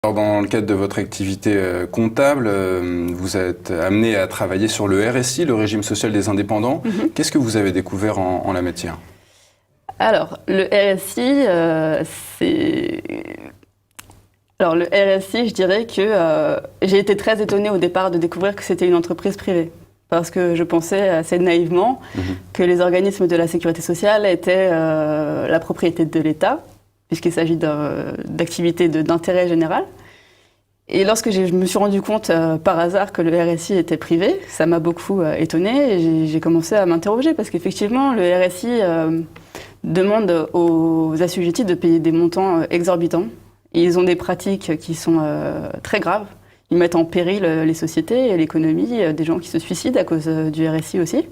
Alors, dans le cadre de votre activité comptable, vous êtes amené à travailler sur le RSI, le régime social des indépendants. Qu'est-ce que vous avez découvert en la matière? Alors, le RSI, Alors, le RSI, je dirais que j'ai été très étonnée au départ de découvrir que c'était une entreprise privée. Parce que je pensais assez naïvement que les organismes de la sécurité sociale étaient la propriété de l'État, puisqu'il s'agit d'activités d'intérêt général. Et lorsque je me suis rendu compte par hasard que le RSI était privé, ça m'a beaucoup étonnée et j'ai commencé à m'interroger parce qu'effectivement, le RSI demande aux assujettis de payer des montants exorbitants. Et ils ont des pratiques qui sont très graves. Ils mettent en péril les sociétés et l'économie, des gens qui se suicident à cause du RSI aussi.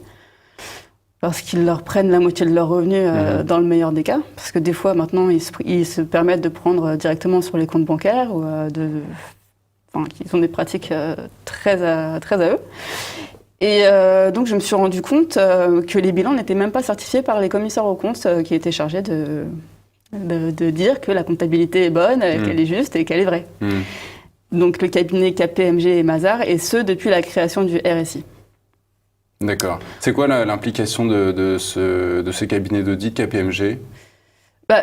Parce qu'ils leur prennent la moitié de leurs revenus dans le meilleur des cas. Parce que des fois, maintenant, ils se permettent de prendre directement sur les comptes bancaires. Ou ils ont des pratiques très à eux. Et donc, je me suis rendu compte que les bilans n'étaient même pas certifiés par les commissaires aux comptes qui étaient chargés de dire que la comptabilité est bonne, qu'elle est juste et qu'elle est vraie. Donc, le cabinet KPMG et Mazars, et ce, depuis la création du RSI. D'accord. C'est quoi l'implication de ce cabinet d'audit KPMG?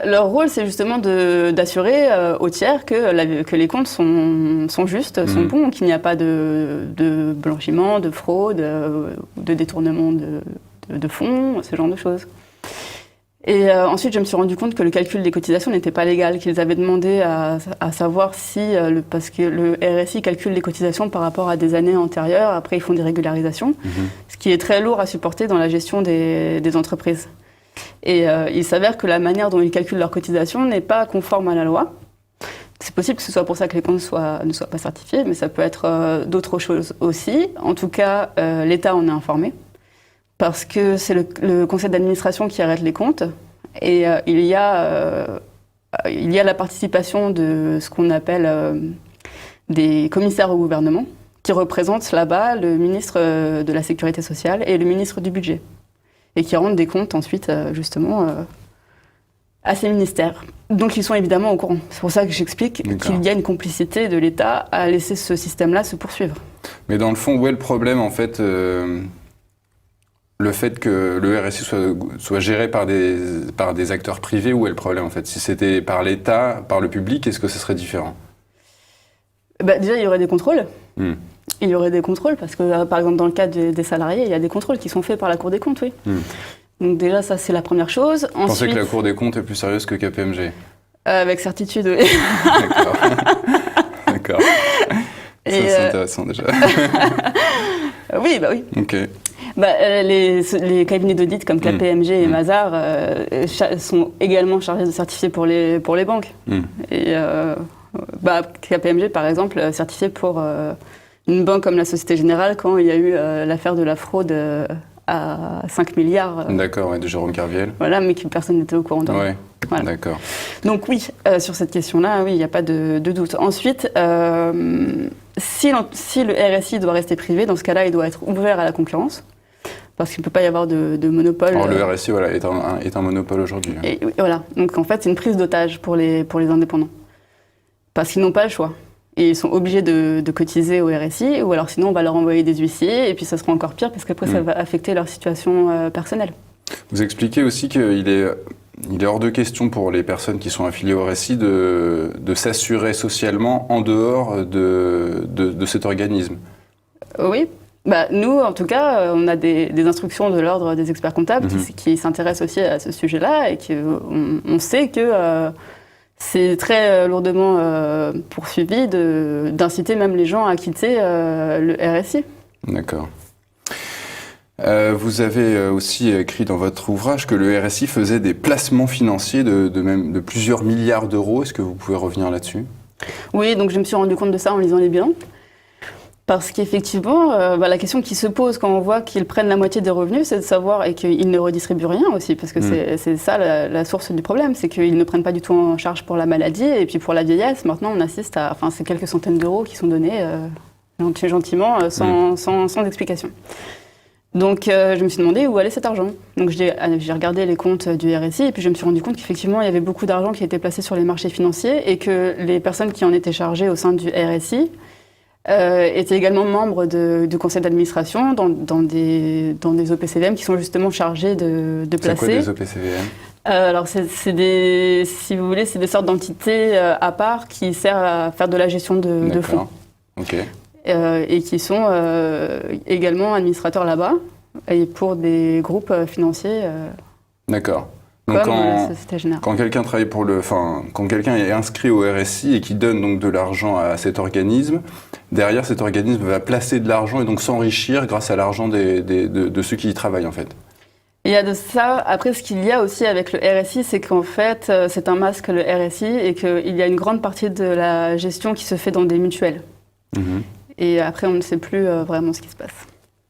Leur rôle, c'est justement d'assurer aux tiers que les comptes sont justes, sont bons, qu'il n'y a pas de blanchiment, de fraude, de détournement de fonds, ce genre de choses. Et ensuite, je me suis rendu compte que le calcul des cotisations n'était pas légal, qu'ils avaient demandé à savoir si, parce que le RSI calcule les cotisations par rapport à des années antérieures, après ils font des régularisations, ce qui est très lourd à supporter dans la gestion des entreprises. Et il s'avère que la manière dont ils calculent leurs cotisations n'est pas conforme à la loi. C'est possible que ce soit pour ça que les comptes ne soient pas certifiés, mais ça peut être d'autres choses aussi. En tout cas, l'État en est informé. Parce que c'est le conseil d'administration qui arrête les comptes et il y a la participation de ce qu'on appelle des commissaires au gouvernement qui représentent là-bas le ministre de la Sécurité sociale et le ministre du Budget et qui rendent des comptes ensuite justement à ces ministères. Donc ils sont évidemment au courant. C'est pour ça que j'explique qu'il y a une complicité de l'État à laisser ce système-là se poursuivre. Mais dans le fond, où est le problème en fait le fait que le RSI soit géré par des acteurs privés, où est le problème en fait? Si c'était par l'État, par le public, est-ce que ce serait différent? Déjà, il y aurait des contrôles. Il y aurait des contrôles parce que, par exemple, dans le cas des salariés, il y a des contrôles qui sont faits par la Cour des comptes, oui. Donc déjà, ça, c'est la première chose. Vous pensez que la Cour des comptes est plus sérieuse que KPMG? Avec certitude, oui. D'accord. D'accord. C'est intéressant déjà. Oui, bah oui. Ok. Les cabinets d'audit comme KPMG et Mazars sont également chargés de certifier pour les banques. Et KPMG, par exemple, certifié pour une banque comme la Société Générale quand il y a eu l'affaire de la fraude à 5 milliards. D'accord, ouais, de Jérôme Kerviel. Voilà, mais que personne n'était au courant. Ouais, voilà. D'accord. Donc oui, sur cette question-là, oui, il n'y a pas de doute. Ensuite, si le RSI doit rester privé, dans ce cas-là, il doit être ouvert à la concurrence. Parce qu'il ne peut pas y avoir de monopole. Alors le RSI est un monopole aujourd'hui. Et voilà, donc en fait c'est une prise d'otage pour les indépendants. Parce qu'ils n'ont pas le choix. Et ils sont obligés de cotiser au RSI, ou alors sinon on va leur envoyer des huissiers, et puis ça sera encore pire, parce qu'après ça va affecter leur situation personnelle. Vous expliquez aussi qu'il est hors de question pour les personnes qui sont affiliées au RSI de s'assurer socialement en dehors de cet organisme. Oui. Nous, en tout cas, on a des instructions de l'ordre des experts comptables qui s'intéressent aussi à ce sujet-là et on sait que c'est très lourdement poursuivi d'inciter même les gens à quitter le RSI. D'accord. Vous avez aussi écrit dans votre ouvrage que le RSI faisait des placements financiers de plusieurs milliards d'euros. Est-ce que vous pouvez revenir là-dessus? Oui, donc je me suis rendu compte de ça en lisant les bilans. Parce qu'effectivement, la question qui se pose quand on voit qu'ils prennent la moitié des revenus, c'est de savoir, et qu'ils ne redistribuent rien aussi, parce que c'est ça la source du problème, c'est qu'ils ne prennent pas du tout en charge pour la maladie, et puis pour la vieillesse, maintenant on assiste à, c'est quelques centaines d'euros qui sont donnés gentiment, sans explication. Donc je me suis demandé où allait cet argent. Donc j'ai regardé les comptes du RSI et puis je me suis rendu compte qu'effectivement il y avait beaucoup d'argent qui était placé sur les marchés financiers et que les personnes qui en étaient chargées au sein du RSI étaient également membres du conseil d'administration dans des OPCVM qui sont justement chargés de placer. C'est quoi des OPCVM? Alors si vous voulez, c'est des sortes d'entités à part qui servent à faire de la gestion de fonds. Ok. Et qui sont également administrateurs là-bas, et pour des groupes financiers. D'accord. Donc comme la Société Générale. Quand quelqu'un travaille quand quelqu'un est inscrit au RSI et qui donne donc de l'argent à cet organisme, derrière cet organisme va placer de l'argent et donc s'enrichir grâce à l'argent de ceux qui y travaillent en fait. Il y a de ça. Après, ce qu'il y a aussi avec le RSI, c'est qu'en fait, c'est un masque, le RSI, et qu'il y a une grande partie de la gestion qui se fait dans des mutuelles. Et après, on ne sait plus vraiment ce qui se passe.